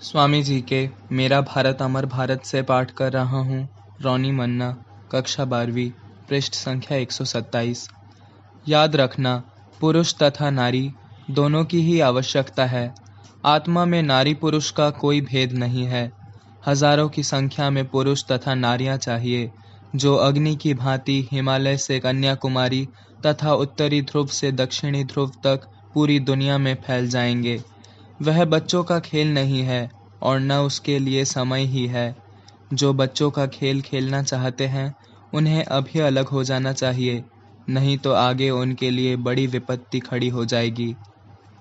स्वामी जी के मेरा भारत अमर भारत से पाठ कर रहा हूँ। रोनी मन्ना, कक्षा 12वीं, पृष्ठ संख्या 127। याद रखना, पुरुष तथा नारी दोनों की ही आवश्यकता है। आत्मा में नारी पुरुष का कोई भेद नहीं है। हजारों की संख्या में पुरुष तथा नारियां चाहिए, जो अग्नि की भांति हिमालय से कन्याकुमारी तथा उत्तरी ध्रुव से दक्षिणी ध्रुव तक पूरी दुनिया में फैल जाएंगे। वह बच्चों का खेल नहीं है और न उसके लिए समय ही है। जो बच्चों का खेल खेलना चाहते हैं, उन्हें अभी अलग हो जाना चाहिए, नहीं तो आगे उनके लिए बड़ी विपत्ति खड़ी हो जाएगी।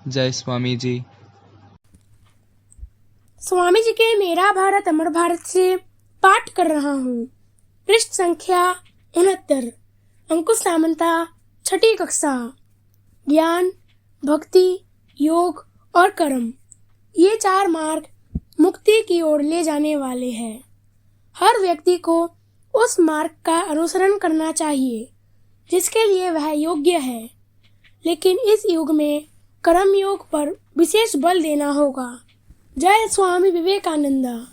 जय स्वामी जी। स्वामी जी के मेरा भारत अमर भारत से पाठ कर रहा हूँ। पृष्ठ संख्या 69। अंकुश सामंता, छठी कक्षा। ज्ञान, भक्ति, योग और कर्म, ये 4 मार्ग मुक्ति की ओर ले जाने वाले हैं। हर व्यक्ति को उस मार्ग का अनुसरण करना चाहिए जिसके लिए वह योग्य है, लेकिन इस युग में कर्म योग पर विशेष बल देना होगा। जय स्वामी विवेकानंद।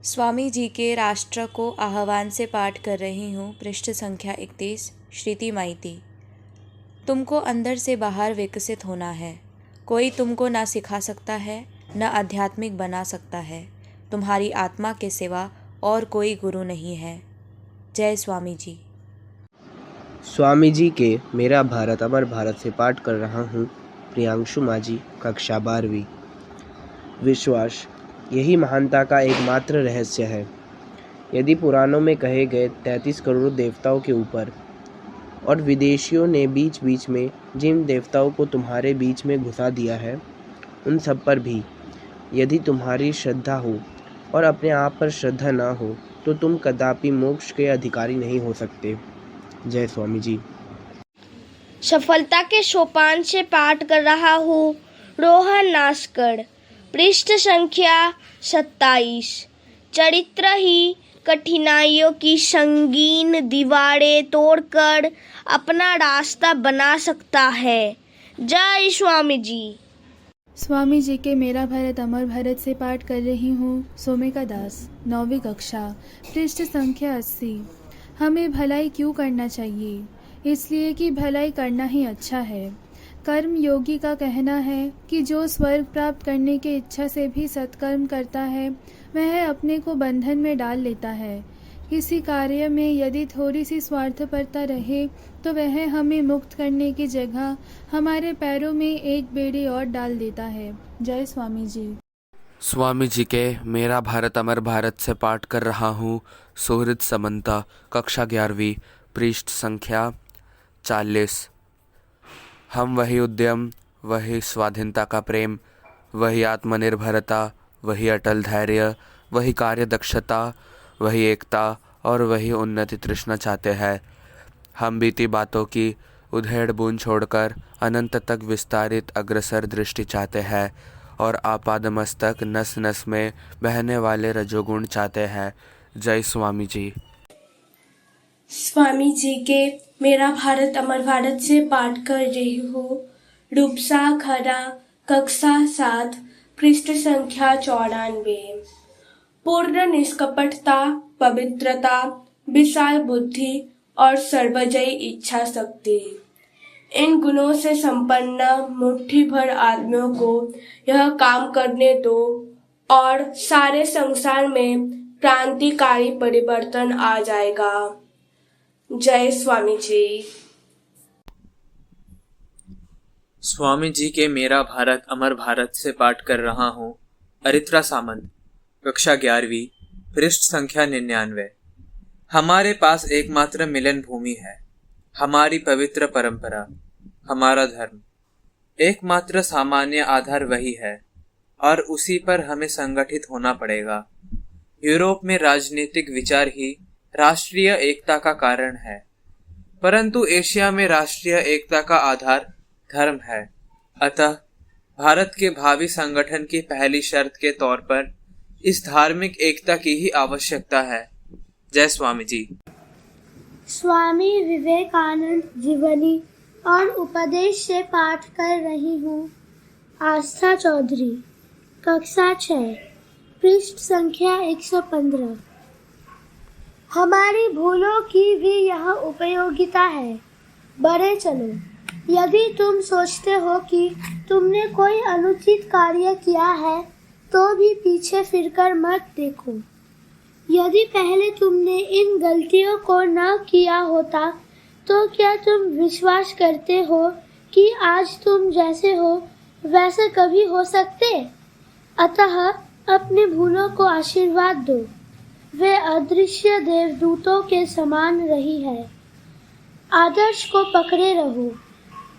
स्वामी जी के राष्ट्र को आह्वान से पाठ कर रही हूँ। पृष्ठ संख्या 31। श्रीति माइती। तुमको अंदर से बाहर विकसित होना है। कोई तुमको ना सिखा सकता है, न आध्यात्मिक बना सकता है। तुम्हारी आत्मा के सिवा और कोई गुरु नहीं है। जय स्वामी जी। स्वामी जी के मेरा भारत अमर भारत से पाठ कर रहा हूँ। प्रियांशु माझी, कक्षा 12वीं। विश्वास यही महानता का एकमात्र रहस्य है। यदि पुराणों में कहे गए 33 करोड़ देवताओं के ऊपर और विदेशियों ने बीच बीच में जिन देवताओं को तुम्हारे बीच में घुसा दिया है, उन सब पर भी यदि तुम्हारी श्रद्धा हो और अपने आप पर श्रद्धा ना हो, तो तुम कदापि मोक्ष के अधिकारी नहीं हो सकते। जय स्वामी जी। सफलता के सोपान से पाठ कर रहा हूँ। रोहन नास्कर, पृष्ठ संख्या 27। चरित्र ही कठिनाइयों की संगीन दीवारें तोड़कर अपना रास्ता बना सकता है। जय स्वामी जी। स्वामी जी के मेरा भारत अमर भारत से पाठ कर रही हूँ। सोमिका दास, 9वीं कक्षा, पृष्ठ संख्या 80। हमें भलाई क्यों करना चाहिए? इसलिए कि भलाई करना ही अच्छा है। कर्म योगी का कहना है कि जो स्वर्ग प्राप्त करने की इच्छा से भी सत्कर्म करता है, वह अपने को बंधन में डाल लेता है। किसी कार्य में यदि थोड़ी सी स्वार्थपरता रहे तो वह हमें मुक्त करने की जगह हमारे पैरों में एक बेड़ी और डाल देता है। जय स्वामी जी। स्वामी जी के मेरा भारत अमर भारत से पाठ कर रहा हूँ। सुहृद समंता, कक्षा 11वीं, पृष्ठ संख्या 40। हम वही उद्यम, वही स्वाधीनता का प्रेम, वही आत्मनिर्भरता, वही अटल धैर्य, वही कार्यदक्षता, वही एकता और वही उन्नति तृष्णा चाहते हैं। हम बीती बातों की उधेड़ बूंद छोड़कर अनंत तक विस्तारित अग्रसर दृष्टि चाहते हैं और आपादमस्तक नस नस में बहने वाले रजोगुण चाहते हैं। जय स्वामी जी। स्वामी जी के मेरा भारत अमर भारत से पाठ कर रही हूँ। रूपसा खरा, कक्षा 7, पृष्ठ संख्या 94। पूर्ण निष्कपटता, पवित्रता, विशाल बुद्धि और सर्वजयी इच्छा शक्ति, इन गुणों से संपन्न मुट्ठी भर आदमियों को यह काम करने दो और सारे संसार में क्रांतिकारी परिवर्तन आ जाएगा। जय स्वामी जी। स्वामी जी के मेरा भारत अमर भारत से पाठ कर रहा हूँ। अरित्रा सामंत, कक्षा 11वीं, पृष्ठ संख्या 99। हमारे पास एकमात्र मिलन भूमि है, हमारी पवित्र परंपरा, हमारा धर्म। एकमात्र सामान्य आधार वही है और उसी पर हमें संगठित होना पड़ेगा। यूरोप में राजनीतिक विचार ही राष्ट्रीय एकता का कारण है, परंतु एशिया में राष्ट्रीय एकता का आधार धर्म है। अतः भारत के भावी संगठन की पहली शर्त के तौर पर इस धार्मिक एकता की ही आवश्यकता है। जय स्वामी जी। स्वामी विवेकानंद जीवनी और उपदेश से पाठ कर रही हूँ। आस्था चौधरी, कक्षा 6 पृष्ठ संख्या 115। हमारी भूलों की भी यह उपयोगिता है। बढ़े चलो। यदि तुम सोचते हो कि तुमने कोई अनुचित कार्य किया है तो भी पीछे फिरकर मत देखो। यदि पहले तुमने इन गलतियों को न किया होता तो क्या तुम विश्वास करते हो कि आज तुम जैसे हो वैसे कभी हो सकते? अतः अपने भूलों को आशीर्वाद दो। वे अदृश्य देवदूतों के समान रही है। आदर्श को पकड़े रहो,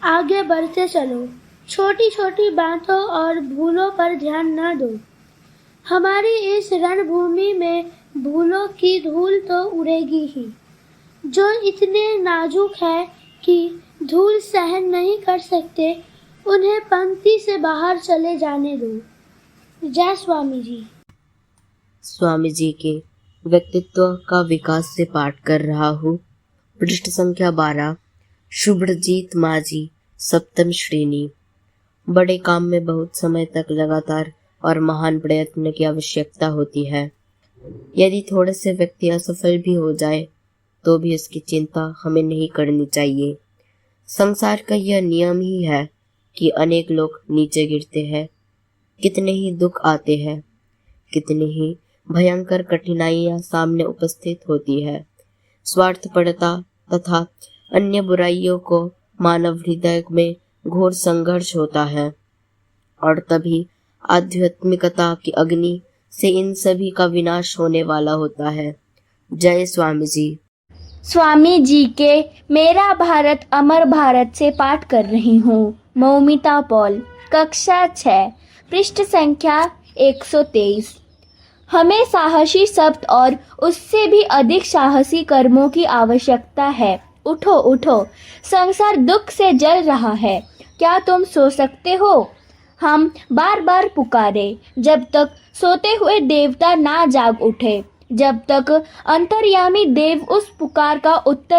आगे बढ़ते चलो। छोटी छोटी बातों और भूलों पर ध्यान न दो। हमारी इस रणभूमि में भूलों की धूल तो उड़ेगी ही, जो इतने नाजुक है कि धूल सहन नहीं कर सकते, उन्हें पंक्ति से बाहर चले जाने दो। जय स्वामी जी। स्वामी जी के व्यक्तित्व का विकास से पाठ कर रहा हूँ। पृष्ठ संख्या 12। शुभ्रजीत माझी, सप्तम श्रेणी। बड़े काम में बहुत समय तक लगातार और महान प्रयत्न की आवश्यकता होती है। यदि थोड़े से व्यक्ति असफल भी हो जाए तो भी इसकी चिंता हमें नहीं करनी चाहिए। संसार का यह नियम ही है कि अनेक लोग नीचे गिरते हैं। कितने ही दुख आते हैं, कितनी ही भयंकर कठिनाइयां सामने उपस्थित होती है। स्वार्थपरता तथा अन्य बुराइयों को मानव हृदय में घोर संघर्ष होता है और तभी आध्यात्मिकता की अग्नि से इन सभी का विनाश होने वाला होता है। जय स्वामी जी। स्वामी जी के मेरा भारत अमर भारत से पाठ कर रही हूँ। मौमिता पॉल, कक्षा 6 पृष्ठ संख्या 123। हमें साहसी शब्द और उससे भी अधिक साहसी कर्मों की आवश्यकता है। उठो उठो, संसार दुख से जल रहा है। क्या तुम सो सकते हो? हम बार बार पुकारे जब तक सोते हुए देवता ना जाग उठे, जब तक अंतर्यामी देव उस पुकार का उत्तर